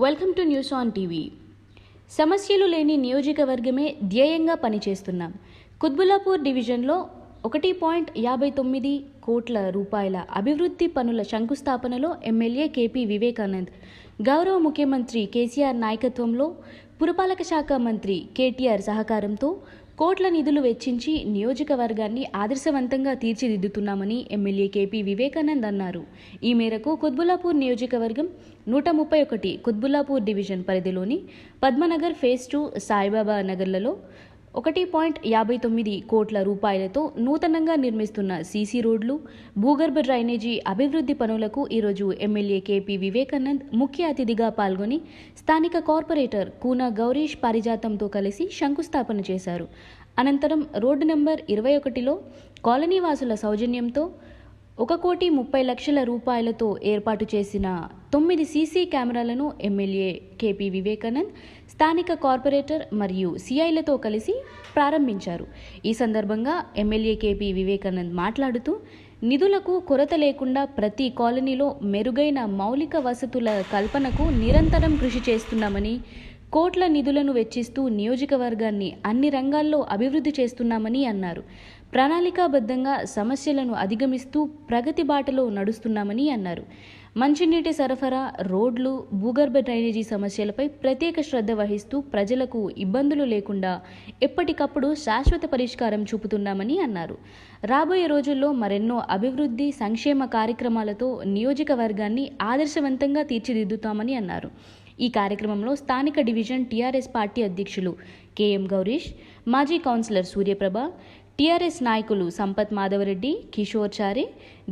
Welcome to news on TV. సమస్యలు లేని నియోజకవర్గమే ధ్యేయంగా పనిచేస్తున్నాం. కుత్బుల్లాపూర్ డివిజన్లో 1.59 కోట్ల రూపాయల అభివృద్ధి పనుల శంకుస్థాపనలో ఎమ్మెల్యే కేపీ వివేకానంద్, గౌరవ ముఖ్యమంత్రి కేసీఆర్ నాయకత్వంలో పురపాలక శాఖ మంత్రి కేటీఆర్ సహకారంతో కోట్ల నిధులు వెచ్చించి నియోజకవర్గాన్ని ఆదర్శవంతంగా తీర్చిదిద్దుతున్నామని ఎమ్మెల్యే కేపీ వివేకానంద్ అన్నారు. ఈ మేరకు కుత్బుల్లాపూర్ నియోజకవర్గం 131 కుత్బుల్లాపూర్ డివిజన్ పరిధిలోని పద్మనగర్ ఫేజ్ 2 సాయిబాబా నగర్లలో 1.59 కోట్ల రూపాయలతో నూతనంగా నిర్మిస్తున్న సీసీ రోడ్లు, భూగర్భ డ్రైనేజీ అభివృద్ధి పనులకు ఈరోజు ఎమ్మెల్యే కేపీ వివేకానంద్ ముఖ్య అతిథిగా పాల్గొని స్థానిక కార్పొరేటర్ కూన గౌరీష్ పారిజాతంతో కలిసి శంకుస్థాపన చేశారు. అనంతరం రోడ్డు నంబర్ 21లో కాలనీ వాసుల సౌజన్యంతో 1,30,00,000 రూపాయలతో ఏర్పాటు చేసిన 9 సీసీ కెమెరాలను ఎమ్మెల్యే కేపీ వివేకానంద్ స్థానిక కార్పొరేటర్ మరియు సిఐలతో కలిసి ప్రారంభించారు. ఈ సందర్భంగా ఎమ్మెల్యే కేపీ వివేకానంద్ మాట్లాడుతూ, నిధులకు కొరత లేకుండా ప్రతి కాలనీలో మెరుగైన మౌలిక వసతుల కల్పనకు నిరంతరం కృషి చేస్తున్నామని, కోట్ల నిధులను వెచ్చిస్తూ నియోజకవర్గాన్ని అన్ని రంగాల్లో అభివృద్ధి చేస్తున్నామని అన్నారు. ప్రణాళికాబద్ధంగా సమస్యలను అధిగమిస్తూ ప్రగతి బాటలో నడుస్తున్నామని అన్నారు. మంచినీటి సరఫరా, రోడ్లు, భూగర్భ డ్రైనేజీ సమస్యలపై ప్రత్యేక శ్రద్ధ వహిస్తూ ప్రజలకు ఇబ్బందులు లేకుండా ఎప్పటికప్పుడు శాశ్వత పరిష్కారం చూపుతున్నామని అన్నారు. రాబోయే రోజుల్లో మరెన్నో అభివృద్ధి, సంక్షేమ కార్యక్రమాలతో నియోజకవర్గాన్ని ఆదర్శవంతంగా తీర్చిదిద్దుతామని అన్నారు. ఈ కార్యక్రమంలో స్థానిక డివిజన్ టీఆర్ఎస్ పార్టీ అధ్యక్షులు కేఎం గౌరీష్, మాజీ కౌన్సిలర్ సూర్యప్రభ, టీఆర్ఎస్ నాయకులు సంపత్ మాధవరెడ్డి, కిషోర్ చారే,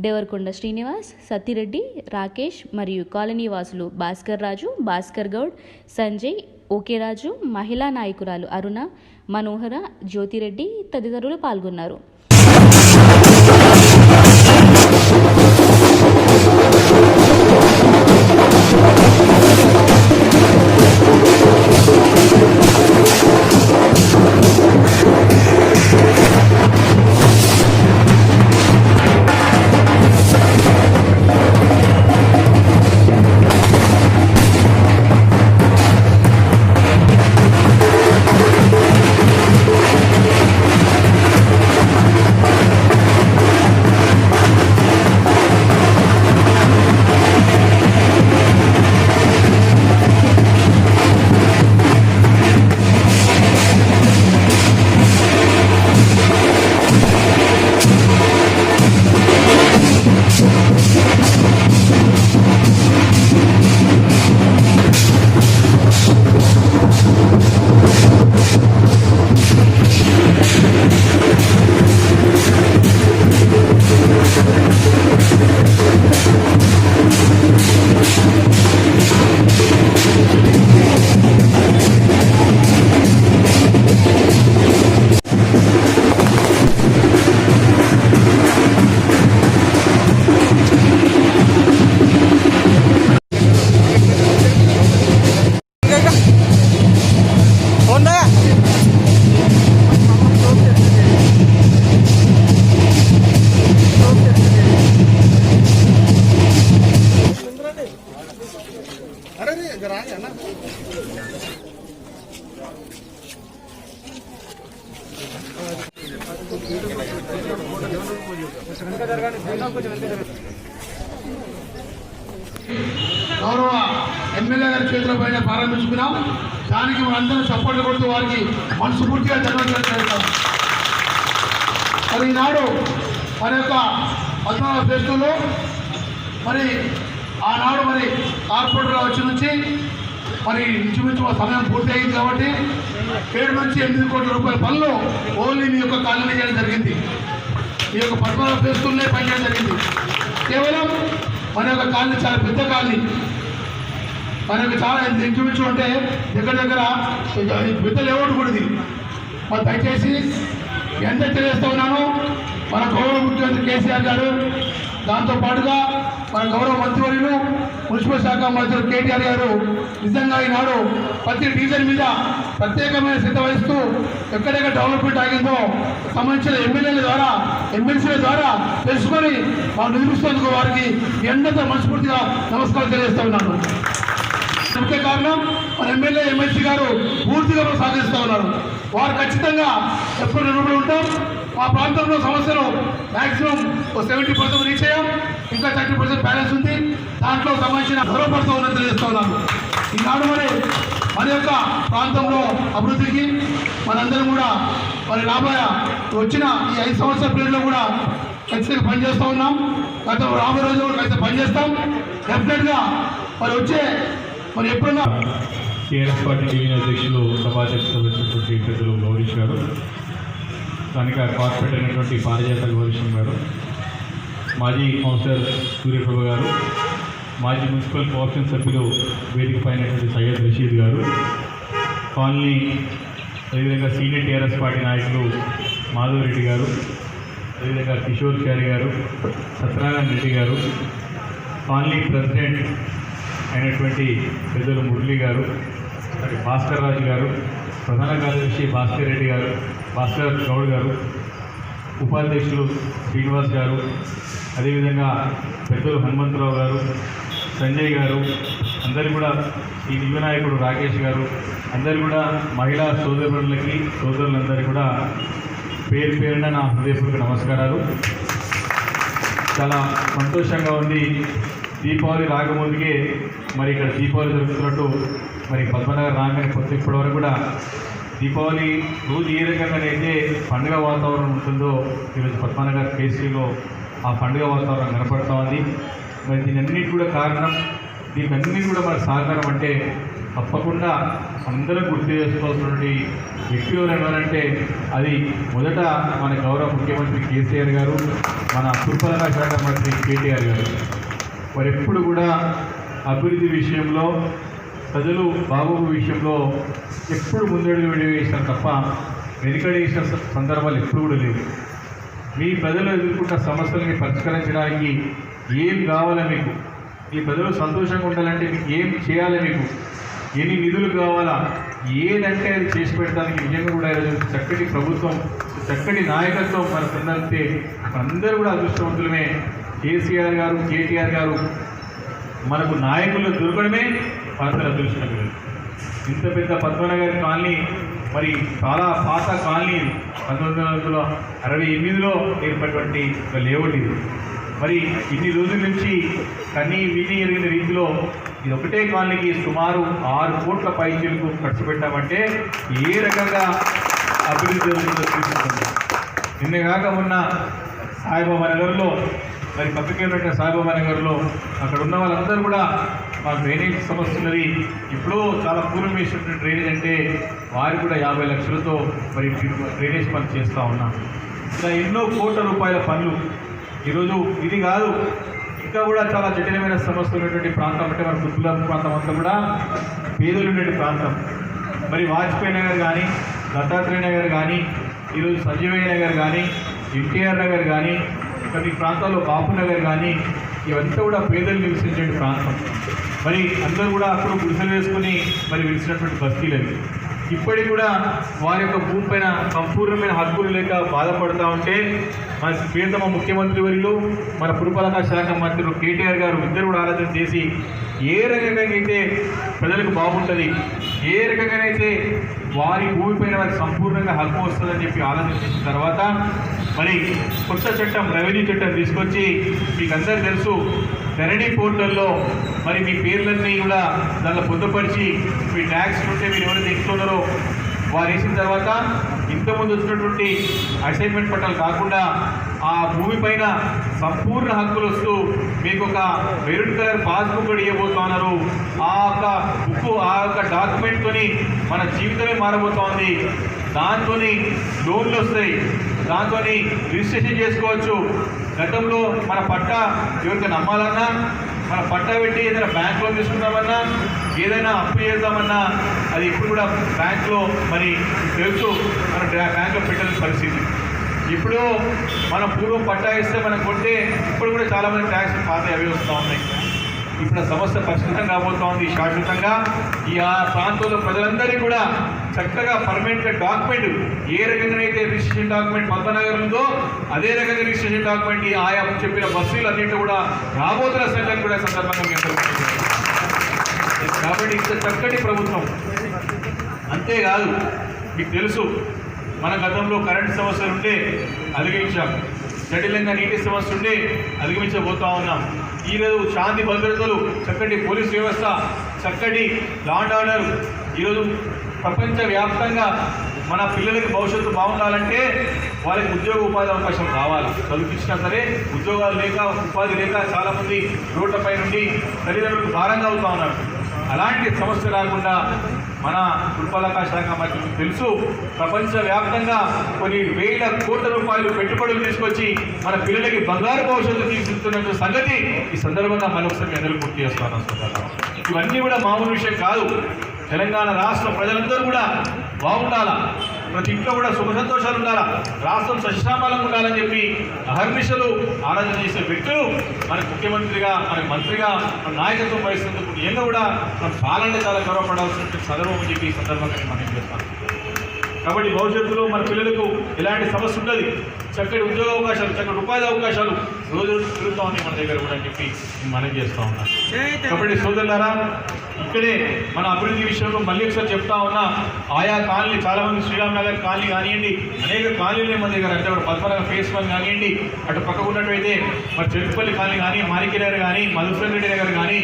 దేవరకొండ శ్రీనివాస్, సత్తిరెడ్డి, రాకేష్ మరియు కాలనీ వాసులు భాస్కర్ రాజు, భాస్కర్ గౌడ్, సంజయ్, ఓకే రాజు, మహిళా నాయకురాలు అరుణ, మనోహర, జ్యోతిరెడ్డి తదితరులు పాల్గొన్నారు. గౌరవ ఎమ్మెల్యే గారి చేతుల పైన ప్రారంభించుకున్నాం. దానికి మనందరం సపోర్ట్ కొడుతూ వారికి మనస్ఫూర్తిగా ధన్యవాదాలు చేస్తాం. మరి ఈనాడు మన యొక్క 14వ ఫేజ్లో మరి ఆనాడు మరి కార్పొరేటర్ వచ్చి నుంచి మరి ఇంచుమించు సమయం పూర్తి అయింది కాబట్టి 7 నుంచి 8 కోట్ల రూపాయల పనులు ఓన్లీ మీ యొక్క కాలనీ చేయడం జరిగింది. ఈ యొక్క 14వ ఫేజ్లోనే పనిచేయడం జరిగింది. కేవలం మన యొక్క కాలనీ చాలా పెద్ద కాలనీ, మన యొక్క చాలా ఇంచుమించు అంటే దగ్గర పెద్ద లేఅవుట్ కూడా ఇది. మరి దయచేసి ఎంత తెలియజేస్తా ఉన్నాను, మన గౌరవ ముఖ్యమంత్రి కేసీఆర్ గారు, దాంతోపాటుగా మన గౌరవ మంత్రివర్యులు మున్సిపల్ శాఖ మంత్రి కేటీఆర్ గారు నిజంగా ఈనాడు ప్రతి డివిజన్ మీద ప్రత్యేకమైన శ్రద్ధ వహిస్తూ ఎక్కడెక్కడ డెవలప్మెంట్ ఆగిందో సంబంధించిన ఎమ్మెల్యేల ద్వారా, ఎమ్మెల్సీల ద్వారా తెలుసుకొని మాకు నిర్మిస్తున్నందుకు వారికి ఎంతో మనస్ఫూర్తిగా నమస్కారం తెలియజేస్తా ఉన్నాను. ముఖ్య కారణం మన ఎమ్మెల్యే ఎమ్మెల్సీ గారు పూర్తిగా సహకరిస్తూ ఉన్నారు. వారు ఖచ్చితంగా ఎప్పుడు నిలబడి ఉంటాం. మా ప్రాంతంలో సమస్యలు మ్యాక్సిమం 70% రీచ్ అయ్యాం. ఇంకా 30% బ్యాలెన్స్ ఉంది. దాంట్లో సంబంధించిన గౌరవపడుతూ ఉన్నది తెలియజేస్తూ ఉన్నాను. ఈనాడు మన యొక్క ప్రాంతంలో అభివృద్ధికి మనందరం కూడా మరి రాబోయే వచ్చిన ఈ 5 సంవత్సరాల పీరియడ్లో కూడా ఖచ్చితంగా పనిచేస్తూ ఉన్నాం. రాబోయే రోజుల్లో కూడా ఖచ్చితంగా పనిచేస్తాం. డెఫినెట్గా మరి ఎప్పుడన్నా టీఆర్ఎస్ పార్టీ డివిజన్ అధ్యక్షులు సభాధ్యక్షులు వచ్చినటువంటి పెద్దలు గౌరీష్ గారు, స్థానిక కార్పొరేట్ అయినటువంటి పారిజాత గౌరీశం గారు, మాజీ కౌన్సిలర్ సూర్యప్రభ గారు, మాజీ మున్సిపల్ కోఆప్షన్ సభ్యులు వేదిక పైనటువంటి సయ్యద్ రషీద్ గారు, కాలనీ అదేవిధంగా సీనియర్ టీఆర్ఎస్ పార్టీ నాయకులు మాధవరెడ్డి గారు, అదేవిధంగా కిషోర్ చారి గారు, సత్యనారాయణ రెడ్డి గారు, కాలనీ ప్రెసిడెంట్ అయినటువంటి పెద్దలు మురళి గారు, మరి భాస్కర్ రాజు గారు, ప్రధాన కార్యదర్శి భాస్కర్ రెడ్డి గారు, భాస్కర్ గౌడ్ గారు, ఉపాధ్యక్షులు శ్రీనివాస్ గారు, అదేవిధంగా పెద్దలు హనుమంతరావు గారు, సంజయ్ గారు, అందరు కూడా ఈ యువ నాయకుడు రాకేష్ గారు, అందరు కూడా మహిళా సోదరులందరికీ కూడా పేరు పేరున నా హృదయపూర్వక నమస్కారాలు. చాలా సంతోషంగా ఉంది. దీపావళి రాకముందుకే మరి ఇక్కడ దీపావళి జరుగుతున్నట్టు మరి పద్మనగర్ రాగానే కొత్త ఇప్పటివరకు కూడా దీపావళి రోజు ఏ రకంగానైతే పండుగ వాతావరణం ఉంటుందో ఈరోజు పద్మనగర్ కేసీలో ఆ పండుగ వాతావరణం కనపడుతూ ఉంది. మరి దీనన్నిటి కూడా కారణం, దీనికన్నీ కూడా మన సహకారం అంటే తప్పకుండా అందరం గుర్తు చేసుకోవాల్సినటువంటి వ్యక్తులు ఎవరంటే అది మొదట మన గౌరవ ముఖ్యమంత్రి కేసీఆర్ గారు, మన పురపాలక శాఖ మంత్రి కేటీఆర్ గారు. వారు ఎప్పుడు కూడా అభివృద్ధి విషయంలో, ప్రజలు బాగోగు విషయంలో ఎప్పుడు ముందడుగు వేసిన తప్ప వెనుకడేసిన సందర్భాలు ఎప్పుడు కూడా లేవు. మీ ప్రజలు ఎదుర్కొంటున్న సమస్యలని పరిష్కరించడానికి ఏం కావాలా మీకు, ఈ ప్రజలు సంతోషంగా ఉండాలంటే మీకు ఏం చేయాలి, మీకు ఎన్ని నిధులు కావాలా, ఏదంటే అది చేసి పెట్టడానికి నిజంగా కూడా చక్కటి ప్రభుత్వం, చక్కటి నాయకత్వం మనకు ఉందంటే అందరూ కూడా అదృష్టవంతులమే. కేసీఆర్ గారు, కేటీఆర్ గారు మనకు నాయకులు దొరకడమే మనందరూ అదృష్టం. ఇంత పెద్ద పద్మనగర్ కాలనీ మరి చాలా పాత కాలనీ 1968లో ఏర్పడినటువంటి ఒక లేఅవుట్ ఇది. మరి ఇన్ని రోజుల నుంచి కన్నీ విని ఎరిగిన రీతిలో ఇది ఒకటే కాలనీకి సుమారు 6 కోట్ల పైచీలకు ఖర్చు పెట్టామంటే ఏ రకంగా అభివృద్ధి జరుగుతుందో చూస్తుంది. నిన్నగాక ఉన్న సాయిబాబా నగర్లో మరి పక్కకే ఉన్నట్టు సాయిబాబా నగర్లో అక్కడ ఉన్న వాళ్ళందరూ కూడా మా డ్రైనేజ్ సమస్య ఉన్నది, ఇప్పుడు చాలా పూర్వం వేసినటువంటి డ్రైనేజ్ అంటే వారు కూడా 50 లక్షలతో మరి డ్రైనేజ్ పని చేస్తూ ఉన్నాం. ఇలా ఎన్నో కోట్ల రూపాయల పనులు ఈరోజు ఇది కాదు, ఇంకా కూడా చాలా జటిలమైన సమస్యలు ఉన్నటువంటి ప్రాంతం అంటే మన కుతుబ్లాపూర్ ప్రాంతం అంతా కూడా పేదలు ఉండే ప్రాంతం. మరి వాజ్పేయి నగర్ కానీ, దత్తాత్రేయ నగర్ కానీ, ఈరోజు సంజీవయ్య నగర్ కానీ, ఎన్టీఆర్ నగర్ కానీ, కొన్ని ప్రాంతాల్లో బాపు నగర్ కానీ, ఇవంతా కూడా పేదలు నివసించే ప్రాంతం. మరి అందరూ కూడా అప్పుడు గుడిసెలు వేసుకుని మరి వెలిసినటువంటి బస్తీలవి. ఇప్పటికి కూడా వారి యొక్క భూమి పైన సంపూర్ణమైన హక్కులు లేక బాధపడుతూ ఉంటే మన ప్రియతమ ముఖ్యమంత్రి వర్యులు, మన పురపాలక శాఖ మంత్రులు కేటీఆర్ గారు ఇద్దరు కూడా ఆలోచన చేసి ఏ రకంగా అయితే ప్రజలకు బాగుంటుంది, ఏ రకంగానైతే వారి భూమిపైన వారికి సంపూర్ణంగా హక్కు వస్తుందని చెప్పి ఆలోచన చేసిన తర్వాత మరి కొత్త చట్టం, రెవెన్యూ చట్టం తీసుకొచ్చి మీకు అందరూ తెలుసు ధరణి పోర్టల్లో మరి మీ పేర్లన్నీ కూడా దానిలో పొందుపరిచి మీ ట్యాక్స్ ఉంటే మీరు ఎవరైతే ఇంట్లో ఉన్నారో వారు వేసిన తర్వాత ఇంతకుముందు వచ్చినటువంటి అసైన్మెంట్ పట్టాలు కాకుండా ఆ భూమి పైన సంపూర్ణ హక్కులు వస్తూ మీకు ఒక మెరూన్ కలర్ పాస్బుక్ కూడా ఇవ్వబోతా ఉన్నారు. ఆ యొక్క బుక్, ఆ యొక్క డాక్యుమెంట్తోని మన జీవితమే మారబోతూ ఉంది. దాంతో లోన్లు వస్తాయి, దాంతో రిజిస్ట్రేషన్ చేసుకోవచ్చు. గతంలో మన పట్టా ఎవరికి నమ్మాలన్నా, మన పట్టా పెట్టి ఏదైనా బ్యాంక్లో తీసుకున్నామన్నా, ఏదైనా అప్పు చేద్దామన్నా అది ఇప్పుడు కూడా బ్యాంక్లో మరి తెలుసు మన బ్యాంక్లో పెట్టాల్సిన పరిస్థితి. ఇప్పుడు మనం పూర్వం పట్టా ఇస్తే మనం కొంటే ఇప్పుడు కూడా చాలామంది ట్యాక్స్ పాత అవి వస్తూ ఉన్నాయి. ఇప్పుడు ఆ సమస్య పరిష్కారం కాబోతూ ఉంది శాశ్వతంగా. ఈ ఆ ప్రాంతంలో ప్రజలందరికీ కూడా చక్కగా పర్మనెంట్గా డాక్యుమెంట్, ఏ రకంగానైతే రిజిస్ట్రేషన్ డాక్యుమెంట్ పద్మనగర్ ఉందో అదే రకంగా రిజిస్ట్రేషన్ డాక్యుమెంట్ ఆయా చెప్పిన బస్సులు అన్నింటి కూడా రాబోతున్న సంగతి కూడా సందర్భంగా మేము కాబట్టి కాబట్టి ఇంత చక్కటి ప్రభుత్వం. అంతేకాదు మీకు తెలుసు మన గతంలో కరెంటు సమస్యలు ఉంటే అధిగమించాం, జటిలంగా నీటి సమస్య ఉంటే అధిగమించబోతా ఉన్నాం. ఈరోజు శాంతి భద్రతలు, చక్కటి పోలీస్ వ్యవస్థ, చక్కటి లా అండ్ ఆర్డర్, ఈరోజు ప్రపంచవ్యాప్తంగా మన పిల్లలకి భవిష్యత్తు బాగుండాలంటే వాళ్ళకి ఉద్యోగ ఉపాధి అవకాశం కావాలి. చదివించినా సరే ఉద్యోగాలు లేక, ఉపాధి లేక చాలామంది రోడ్లపై నుండి తల్లిదండ్రులకు భారంగా అవుతా ఉన్నారు. అలాంటి సమస్య రాకుండా మన పురపాలక శాఖ మంత్రికి తెలుసు, ప్రపంచవ్యాప్తంగా కొన్ని వేల కోట్ల రూపాయలు పెట్టుబడులు తీసుకొచ్చి మన పిల్లలకి బంగారు భవిష్యత్తు తీసుకున్న సంగతి ఈ సందర్భంగా మరొకసారి అందరూ గుర్తు చేస్తాను. ఇవన్నీ కూడా మామూలు విషయం కాదు. తెలంగాణ రాష్ట్ర ప్రజలందరూ కూడా బాగుండాలా, ప్రతి ఇంట్లో కూడా సుఖ సంతోషాలు ఉండాలా, రాష్ట్రం సశ్రామాలంగా ఉండాలని చెప్పి అహర్నిశలు ఆరాధన చేసే వ్యక్తులు మనకు ముఖ్యమంత్రిగా, మనకు మంత్రిగా, మన నాయకత్వం వహిస్తున్నందుకు నిజంగా కూడా మనం చాలా గౌరవపడాల్సిన సందర్భం అని చెప్పి ఈ సందర్భంగా మనం చేస్తాం. కాబట్టి భవిష్యత్తులో మన పిల్లలకు ఎలాంటి సమస్య ఉండదు, చక్కటి ఉద్యోగ అవకాశాలు, చక్కటి ఉపాధి అవకాశాలు రోజు తిరుగుతూ ఉన్నాయి మన దగ్గర కూడా అని చెప్పి మనం చేస్తూ ఉన్నాం. కాబట్టి సోదరులారా, ఇక్కడే మన అభివృద్ధి విషయంలో మళ్ళీ ఒకసారి చెప్తా ఉన్నా, ఆయా కాలనీ చాలామంది శ్రీరామ్ నగర్ కాలనీ కానివ్వండి, అనేక కాలనీలు మన దగ్గర అంటే పద్మనాభ ఫేస్ 1 కానివ్వండి, అటు పక్కకు ఉన్నట్టయితే మరి చెరుకుపల్లి కాలనీ కానీ, మాణిక్య నగర్ కానీ, మధుసూదన్ రెడ్డి నగర్ కానీ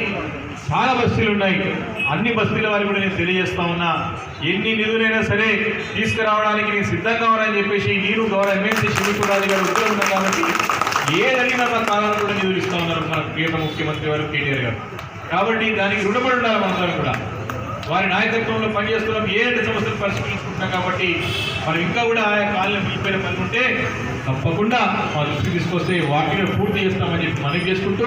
చాలా బస్తీలు ఉన్నాయి. అన్ని బస్తీల వారికి కూడా నేను తెలియజేస్తా ఉన్నా, ఎన్ని నిధులైనా సరే తీసుకురావడానికి నేను సిద్ధంగా ఉన్నానని చెప్పేసి నేను గౌరవ ఎమ్మెల్సీ శివకురాజు గారు ఉత్తర్వులు ఉన్నాను కాబట్టి ఏదడిగినా మా కాలంలో కూడా నిధులు ఇస్తూ ఉన్నారు మన ప్రియత ముఖ్యమంత్రి గారు కేటీఆర్ గారు. కాబట్టి దానికి రుణపడి ఉండాలి మనందరం కూడా. వారి నాయకత్వంలో పనిచేస్తున్నాం, ఏ సమస్యలు పరిష్కరించుకుంటున్నాం కాబట్టి మనం ఇంకా కూడా ఆయా కాలంలో మిగిలిపోయిన పని ఉంటే తప్పకుండా మా దృష్టికి తీసుకొస్తే వాటిని పూర్తి చేస్తామని చెప్పి మనం చేసుకుంటూ,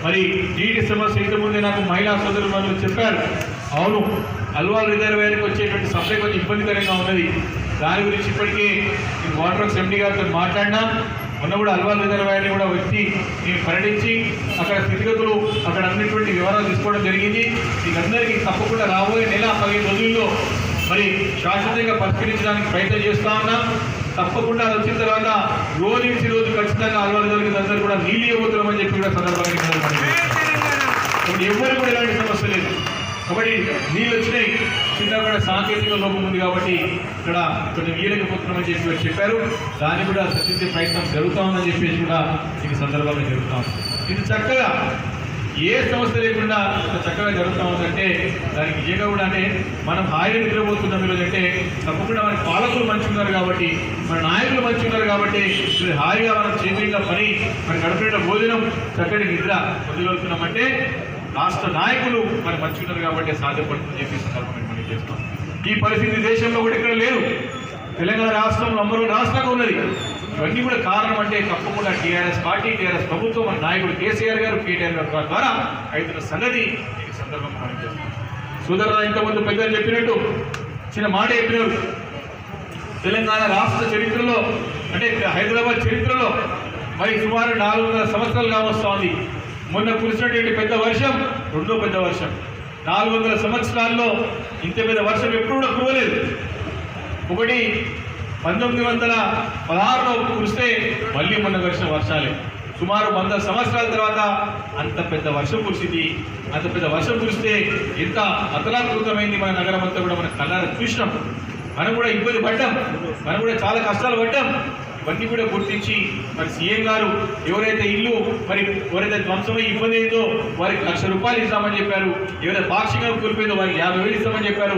మరి నీటి సమస్య ఇంతకుముందే నాకు మహిళా సోదరులు వాళ్ళు చెప్పారు. అవును, అల్వాల్ రిజర్వాయర్కి వచ్చేటువంటి సప్లై కొంచెం ఇబ్బందికరంగా ఉన్నది. దాని గురించి ఇప్పటికే నేను వాటర్ వర్క్స్ ఎండీ గారితో మాట్లాడినా. మొన్న కూడా అల్వాల్ రిజర్వాయర్ని కూడా వచ్చి నేను పర్యటించి అక్కడ స్థితిగతులు, అక్కడ అన్నిటువంటి వివరాలు తీసుకోవడం జరిగింది. మీకందరికీ తప్పకుండా రాబోయే నెల 15 రోజుల్లో మరి శాశ్వతంగా పరిష్కరించడానికి ప్రయత్నం చేస్తా ఉన్నా. తప్పకుండా అది వచ్చిన తర్వాత రోజు నుంచి రోజు ఖచ్చితంగా అల్వాల్ రిజర్వాయర్కి అందరూ కూడా నీళ్ళు ఇవ్వబోతున్నామని చెప్పి కూడా సందర్భంగా ఎవరికి కూడా ఎలాంటి సమస్య లేదు. కాబట్టి నీళ్ళు వచ్చినాయి, చిన్నగా సాంకేతిక లోపం ఉంది కాబట్టి ఇక్కడ కొంచెం వీలకపోతున్నామని చెప్పి చెప్పారు. దాన్ని కూడా సరిదిద్దే ప్రయత్నం జరుగుతూ ఉందని చెప్పేసి కూడా ఈ సందర్భంగా జరుగుతూ ఉంది. ఇది చక్కగా ఏ సమస్య లేకుండా చక్కగా జరుగుతూ ఉందంటే దానికి నిజంగా కూడా అంటే మనం హాయిగా నిద్రపోతున్నాం ఈరోజు అంటే తప్పకుండా మన పాలకులు మంచి ఉన్నారు కాబట్టి, మన నాయకులు మంచి ఉన్నారు కాబట్టి హాయిగా మనం చేతిగా పని, మన గడిపిన భోజనం, చక్కటి నిద్ర పొందగలుగుతున్నామంటే రాష్ట్ర నాయకులు మరి మంచి ఉన్నారు కాబట్టి సాధ్యపడుతుందని చెప్పి సందర్భంగా మనం చేస్తాం. ఈ పరిస్థితి దేశంలో కూడా ఇక్కడ లేదు. తెలంగాణ రాష్ట్రం నంబర్ 1 రాష్ట్రంగా ఉన్నది. ఇవన్నీ కూడా కారణం అంటే తప్పకుండా టీఆర్ఎస్ పార్టీ, టీఆర్ఎస్ ప్రభుత్వం, మన నాయకుడు కేసీఆర్ గారు, కేటీఆర్ గారు ద్వారా అవుతున్న సంగతి ఈ సందర్భంగా మనం చేస్తాం. సోదరులు ఇంతకుముందు పెద్దలు చెప్పినట్టు చిన్న మాట చెప్పినారు. తెలంగాణ రాష్ట్ర చరిత్రలో అంటే హైదరాబాద్ చరిత్రలో మరి సుమారు 400 సంవత్సరాలు కావస్తా ఉంది. మొన్న కురిసినటువంటి పెద్ద వర్షం రెండో పెద్ద వర్షం. 400 సంవత్సరాల్లో ఇంత పెద్ద వర్షం ఎప్పుడు కూడా కురవలేదు. ఒకటి 1916లో కురిస్తే మళ్ళీ మొన్న కురిసిన వర్షాలే. సుమారు 100 సంవత్సరాల తర్వాత అంత పెద్ద వర్షం కురిసింది. అంత పెద్ద వర్షం కురిస్తే ఎంత అతలాకృతమైంది మన నగరం అంతా కూడా మనం కళ్ళారా చూసినాం. మనం కూడా ఇబ్బంది పడ్డాం, మనం కూడా చాలా కష్టాలు పడ్డాం. ఇవన్నీ కూడా గుర్తించి మరి సీఎం గారు ఎవరైతే ఇల్లు మరి ఎవరైతే ధ్వంసమై ఇబ్బంది అయిందో వారికి ₹1,00,000 ఇస్తామని చెప్పారు. ఎవరైతే పాక్షికంగా కూలిపోయిందో వారికి 50,000 ఇస్తామని చెప్పారు.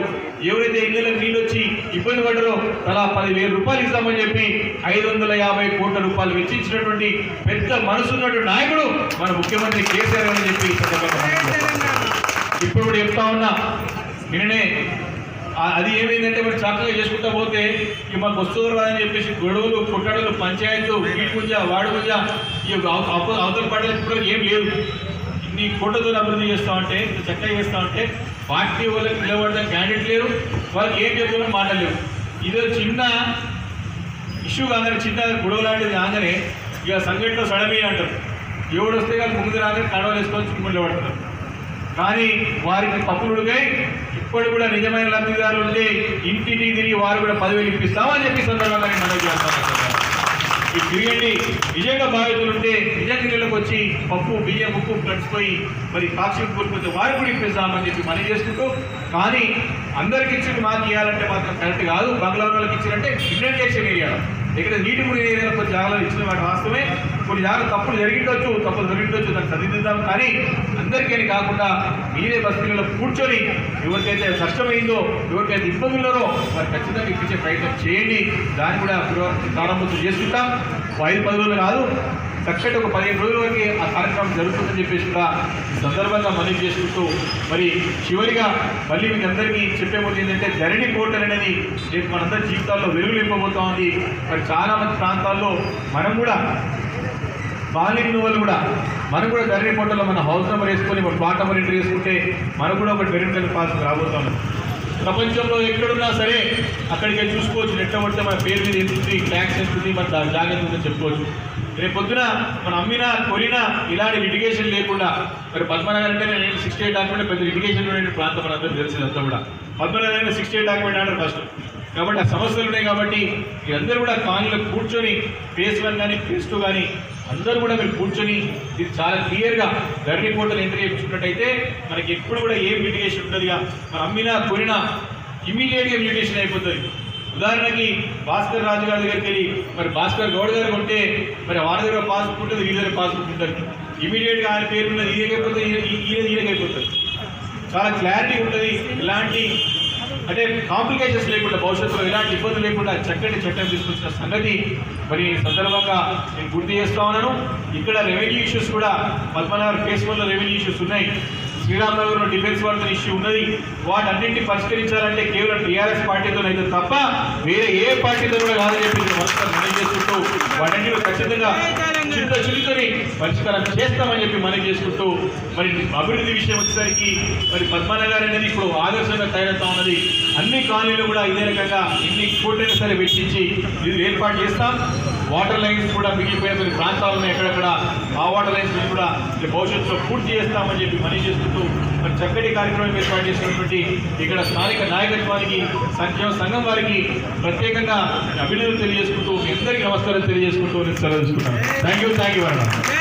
ఎవరైతే ఇళ్ళకి నీళ్ళు వచ్చి ఇబ్బంది పడ్డారో తలా ₹10,000 ఇస్తామని చెప్పి ₹550 కోట్ల వెచ్చించినటువంటి పెద్ద మనసున్నటువంటి నాయకుడు మన ముఖ్యమంత్రి కేసీఆర్ అని చెప్పి ఇప్పుడు కూడా చెప్తా ఉన్నా. నిన్ననే అది ఏమైందంటే మరి చక్కగా చేసుకుంటా పోతే ఇక మాకు వస్తువులు రాదని చెప్పేసి గొడవలు, కొట్టడలు, పంచాయతీలు, వీడి పూజ, వాడి పూజ, ఈ అవతల పడలేదు ఇప్పుడు ఏం లేదు. ఇన్ని కోట్లతో అభివృద్ధి చేస్తామంటే, ఇంత చక్కగా చేస్తామంటే పార్టీ వాళ్ళకి నిలబడదా క్యాండిడేట్ లేరు, వాళ్ళకి ఏం చెప్తున్నా మాట్లాడలేరు. ఇదో చిన్న ఇష్యూ కాగానే, చిన్న గొడవ లాంటిది కాగానే ఇక సంఘటనలో సడమి అంటారు. ఎవడు వస్తే కానీ ముందు రాగానే కడవలు వేసుకొని చుట్టుముళ్ళు పడుతున్నారు. కానీ వారికి పప్పులుడికై ఇప్పటి కూడా నిజమైన లబ్ధిదారులు ఉంటే ఇంటింటికి తిరిగి వారు కూడా 10,000 ఇప్పిస్తామని చెప్పి సందర్భంగా నేను మనవి చేస్తాను. మీరు తిరిగండి. నిజంగా బాధితులు ఉంటే నిజంగా నీళ్ళకి వచ్చి పప్పు బియ్యం ఉప్పు కలిసిపోయి మరి సాక్షి కోల్పోతే వారికి కూడా ఇప్పిస్తామని చెప్పి మనం చేసుకుంటూ, కానీ అందరికి ఇచ్చింది మాకు ఇవ్వాలంటే మాత్రం కరెక్ట్ కాదు. బంగ్లా వాళ్ళకి ఇచ్చారంటే ఇండెంటేషన్ ఏరియా ఇక్కడ నీటి మునిగిన ఏరియాలో కొన్ని జాగాలు ఇచ్చిన వాటి వాస్తవమే. కొన్ని జాగాలు తప్పులు జరిగిండొచ్చు, దాన్ని సరిదిద్దాం. కానీ అందరికీ కాకుండా మీరే బస్తీలలో కూర్చొని ఎవరికైతే కష్టమైందో, ఎవరికైతే ఇబ్బందులు ఉన్నారో వారు ఖచ్చితంగా ఇప్పించే ప్రయత్నం చేయండి. దాన్ని కూడా ప్రారంభోత్సవం చేసుకుంటాం. 5-10 రోజులు కాదు, చక్కటి ఒక 15 రోజుల వరకు ఆ కార్యక్రమం జరుగుతుందని చెప్పేసి కూడా ఈ సందర్భంగా మనవి చేసుకుంటూ, మరి చివరిగా మళ్ళీ మీకు అందరికీ చెప్పేది ఏంటంటే ధరణి పోర్టల్ అనేది రేపు మనందరి జీవితాల్లో వెలుగులు ఇవ్వబోతా ఉంది. మరి చాలా మంది ప్రాంతాల్లో మనం కూడా బాలింగ్ వాళ్ళు కూడా మనం కూడా ధరణి పోర్టల్లో మన హౌస్ నెంబర్ వేసుకొని మన ప్లాట్ నెంబర్ ఎంట్రీ చేసుకుంటే మనకు కూడా ఒక వెరిఫికేషన్ పాస్ రాబోతాం. ప్రపంచంలో ఎక్కడున్నా సరే అక్కడికి చూసుకోవచ్చు. నెట్ పడితే మన పేరు మీద ఎంత ట్యాక్స్ ఎంత ఉంది, మన జాగ్రత్త ఉందని చెప్పుకోవచ్చు. రేపు పొద్దున మనం అమ్మినా కొనినా ఇలాంటి లిటిగేషన్ లేకుండా, మరి పద్మనగర్ అంటే నేను 68 డాక్యుమెంట్ పెద్ద లిటిగేషన్ ప్రాంతం మన అందరూ తెలిసిందంతా కూడా. పద్మనగర్ 68 డాక్యుమెంట్ అంటారు ఫస్ట్. కాబట్టి ఆ సమస్యలు ఉన్నాయి. కాబట్టి మీరందరూ కూడా కాలనీలో కూర్చొని phase 1 కానీ phase 2 కానీ అందరూ కూడా మీరు కూర్చొని ఇది చాలా క్లియర్గా ధరణి పోర్టల్ ఎంట్రీ చేయించుకున్నట్టయితే మనకి ఎప్పుడు కూడా ఏం లిటిగేషన్ ఉండదుగా. మనం అమ్మినా కొనినా ఇమీడియట్గా మ్యూటేషన్ అయిపోతుంది. ఉదాహరణకి భాస్కర్ రాజు గారి దగ్గరికి వెళ్ళి మరి భాస్కర్ గౌడ్ గారు కొంటే మరి వారి దగ్గర పాస్బుక్ ఉంటుంది, వీరి దగ్గర పాస్బుక్ ఉంటుంది. ఇమీడియట్గా ఆయన పేరు మీద ఈయనకైపోతుంది, ఈయనకైపోతుంది. చాలా క్లారిటీ ఉంటుంది. ఇలాంటి అంటే కాంప్లికేషన్స్ లేకుండా, భవిష్యత్తులో ఎలాంటి ఇబ్బందులు లేకుండా చక్కటి చట్టం తీసుకొచ్చిన సంగతి మరి సందర్భంగా నేను గుర్తు చేస్తా ఉన్నాను. ఇక్కడ రెవెన్యూ ఇష్యూస్ కూడా పద్మనగర్ phase 1లో రెవెన్యూ ఇష్యూస్ ఉన్నాయి. శ్రీరామనగర్లో డిఫెన్స్ వర్క్ ఇష్యూ ఉన్నది. వాటన్నింటినీ పరిష్కరించాలంటే కేవలం టీఆర్ఎస్ పార్టీతో అయితే తప్ప వేరే ఏ పార్టీతో కూడా కాదని చెప్పి మనం చేసుకుంటూ వాటన్నిటి ఖచ్చితంగా చిరుతని పరిష్కారం చేస్తామని చెప్పి మనం చేసుకుంటూ, మరి అభివృద్ధి విషయం వచ్చేసరికి మరి పద్మనగర్ అనేది ఇప్పుడు ఆదర్శంగా తయారవుతా ఉన్నది. అన్ని కాలనీలు కూడా ఇదే రకంగా ఎన్ని కోట్లైనా సరే వెచ్చించి ఇది ఏర్పాటు చేస్తాం. వాటర్ లైన్స్ కూడా మిగిలిపోయిన కొన్ని ప్రాంతాలు ఉన్నాయి ఎక్కడెక్కడ, ఆ వాటర్ లైన్స్ కూడా భవిష్యత్తులో పూర్తి చేస్తామని చెప్పి మనం చేసుకుంటూ మరి చక్కటి కార్యక్రమం ఏర్పాటు చేసినటువంటి ఇక్కడ స్థానిక నాయకత్వానికి, సంక్షేమ సంఘం వారికి ప్రత్యేకంగా అభినందనలు తెలియజేసుకుంటూ మీ అందరికీ నమస్కారాలు తెలియజేసుకుంటూ నేను సెలవు తీసుకుంటాను. Thank you very much.